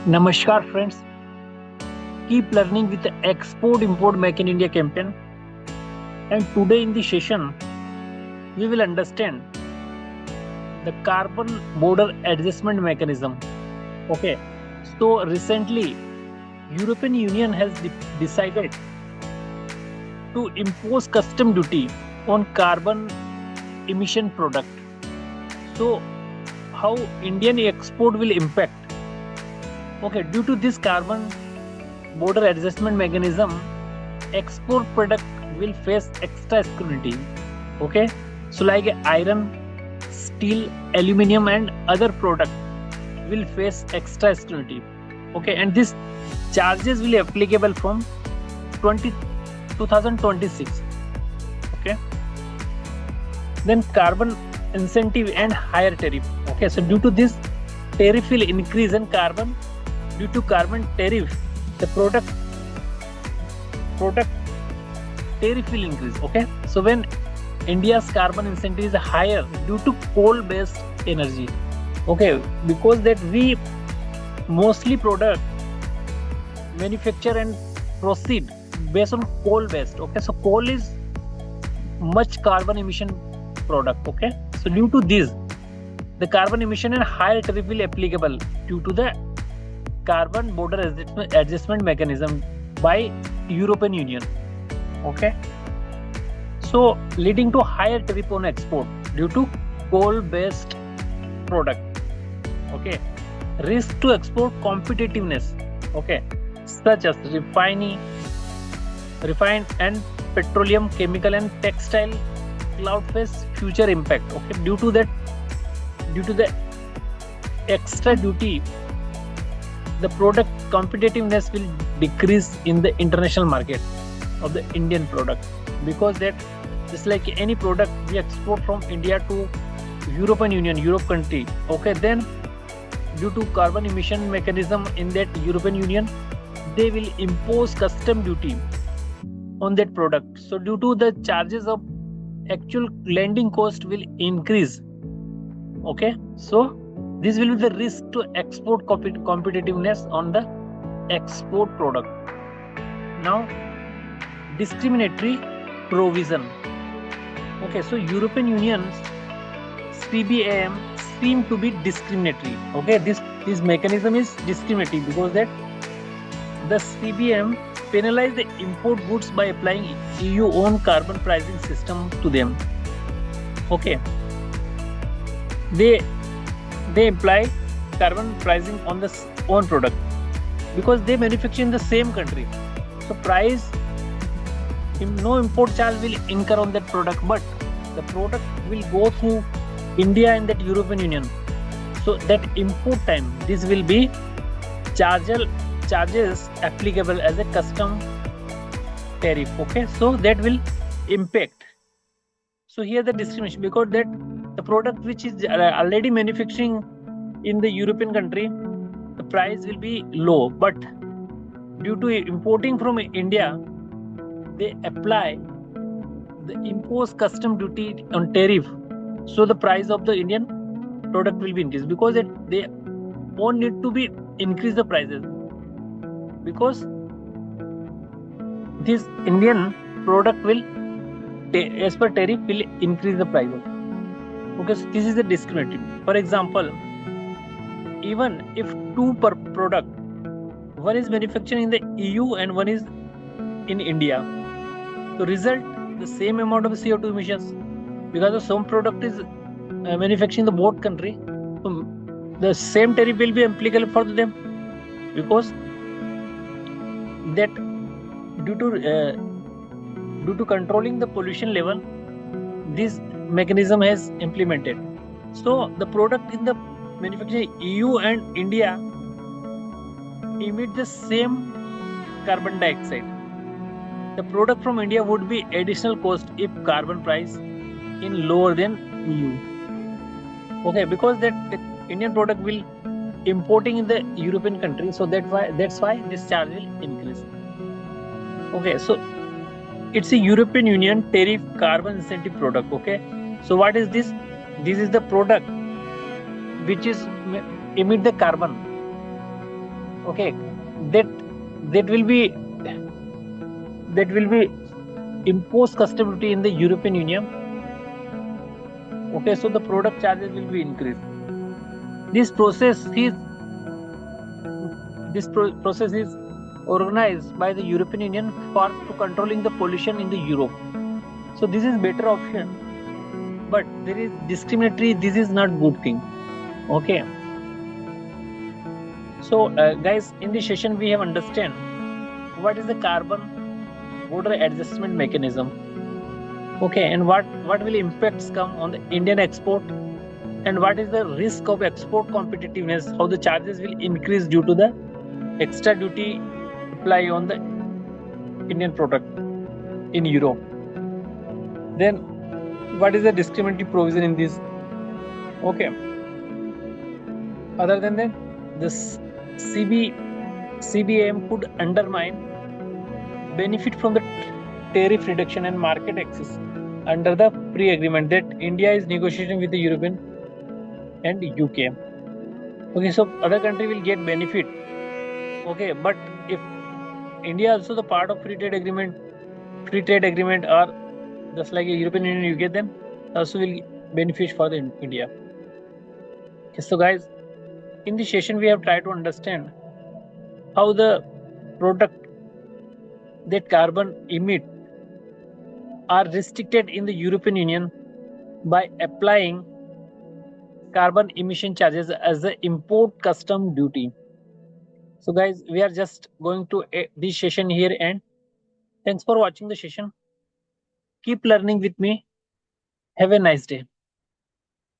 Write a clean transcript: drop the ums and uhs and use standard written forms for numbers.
Namaskar friends, keep learning with the Export Import Make in India campaign. And today in this session, we will understand the carbon border adjustment mechanism. Okay, so recently, European Union has decided to impose custom duty on carbon emission product. So, how Indian export will impact? Okay, due to this carbon border adjustment mechanism, export product will face extra scrutiny. Okay, so like iron, steel, aluminium, and other product will face extra scrutiny. Okay, and these charges will be applicable from 2026. Okay, then carbon incentive and higher tariff. Okay, so due to this, tariff will increase and carbon due to carbon tariff, the product tariff will increase. Okay, so when India's carbon incentive is higher due to coal based energy. Okay, because that we mostly product manufacture and proceed based on coal based. Okay, so coal is much carbon emission product. Okay, so due to this, the carbon emission and higher tariff will applicable due to the carbon border adjustment mechanism by European Union. Okay, so leading to higher tariff on export due to coal based product. Okay, risk to export competitiveness. Okay, such as refined and petroleum, chemical and textile cloud face future impact. Okay, due to the extra duty, the product competitiveness will decrease in the international market of the Indian product, because that just like any product we export from India to European Union, Europe country. Okay, then due to carbon emission mechanism in that European Union, they will impose custom duty on that product. So due to the charges of actual landing cost will increase. Okay, so this will be the risk to export competitiveness on the export product. Now, discriminatory provision. Okay, so European Union's CBAM seem to be discriminatory. Okay, this mechanism is discriminatory because that the CBAM penalize the import goods by applying EU own carbon pricing system to them. Okay, they apply carbon pricing on the own product because they manufacture in the same country. So price, no import charge will incur on that product, but the product will go through India and that European Union. So that import time, this will be charges applicable as a custom tariff. Okay, so that will impact. So here the discrimination, because that the product which is already manufacturing in the European country, the price will be low, but due to importing from India, they apply the imposed custom duty on tariff. So the price of the Indian product will be increased, because they won't need to be increase the prices, because this Indian product will, as per tariff, will increase the prices. Okay, so this is the discriminatory. For example, even if two per product, one is manufactured in the EU and one is in India, so result the same amount of CO2 emissions, because some product is manufactured in the both country, so the same tariff will be applicable for them, because that due to controlling the pollution level, this mechanism has implemented. So the product in the manufacturing EU and India emit the same carbon dioxide. The product from India would be additional cost if carbon price in lower than EU. Okay, because that the Indian product will importing in the European country, so that's why this charge will increase. Okay, so it's a European Union tariff carbon incentive product. Okay, so what is this? This is the product which is emit the carbon Okay, that that will be imposed custom duty in the European Union. Okay, so the product charges will be increased. This process is process is organized by the European Union for to controlling the pollution in the Europe. So this is better option, but there is discriminatory. This is not good thing. Okay. So guys, in this session we have understand what is the carbon border adjustment mechanism. Okay, and what will impacts come on the Indian export, and what is the risk of export competitiveness, how the charges will increase due to the extra duty apply on the Indian product in Europe. Then what is the discriminatory provision in this? Okay. Other than that, this CBAM could undermine benefit from the tariff reduction and market access under the pre-agreement that India is negotiating with the European and UK. Okay, so other country will get benefit. Okay, but if India also the part of free trade agreement or just like a European Union, you get them also will benefit for the India. Okay, so guys, in this session we have tried to understand how the product that carbon emit are restricted in the European Union by applying carbon emission charges as the import custom duty. So guys, we are just going to this session here, and thanks for watching the session. Keep learning with me. Have a nice day.